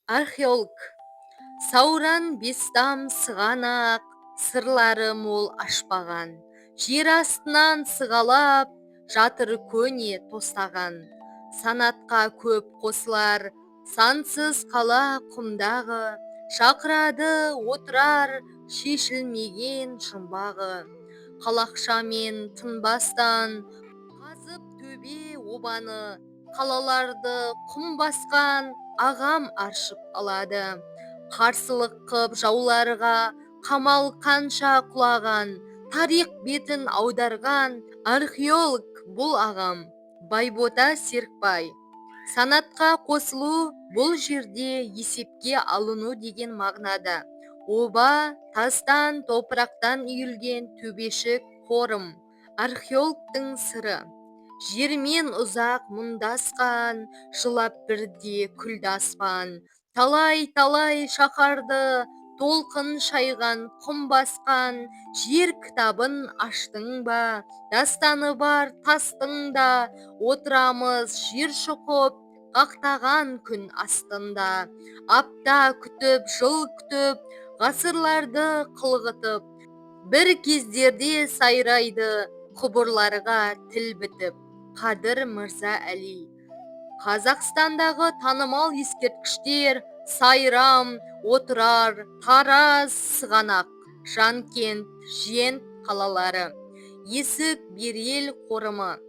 Археолог. Сауран бестам сығанақ, сырлары мол ашпаған. Жер астынан сығалап, жатыр көне тостаған. Санатқа көп қосылар, сансыз қала құмдағы. Шақырады отырар, шешілмеген жұмбағы. Қалақшамен тынбастан, қазып төбе обаны. Қалаларды құм басқан ағам аршып алады. Қарсылық қып жауларға қамал қанша құлаған, тарих бетін аударған археолог бұл ағам. Байбота Серікбай. Санатқа қосылу бұл жерде есепке алыну деген мағынада. Оба тастан, топырақтан үйілген төбешік қорым. Археологтың сыры. Жермен ұзақ мұндасқан, жылап бірде күлді аспан. Талай шаһарды толқын шайған, құм басқан. Жер кітабын аштың ба, дастаны бар тастың да. Отырамыз жер шұқып, қақтаған күн астында. Апта күтіп, жыл күтіп, ғасырларды қылғытып. Бір кездерде сайрайды құбырларға тіл бітіп. Қадыр Мырза Әли. Қазақстандағы танымал ескерткіштер Сайрам, Отырар, Тараз, Сығанақ, Жанкент, Жент қалалары. Есік Берел қорымы,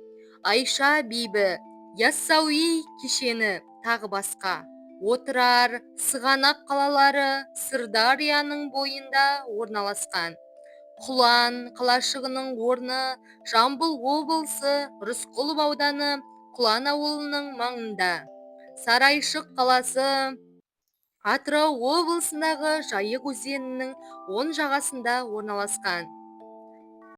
Айша Бибі, Яссауи кешені тағы басқа. Отырар, Сығанақ қалалары Сырдарияның бойында орналасқан. Құлан қалашығының орны Жамбыл облысы Рысқұлов ауданы Құлан ауылының маңында. Сарайшық қаласы Атырау облысындағы Жайық өзенінің оң жағасында орналасқан.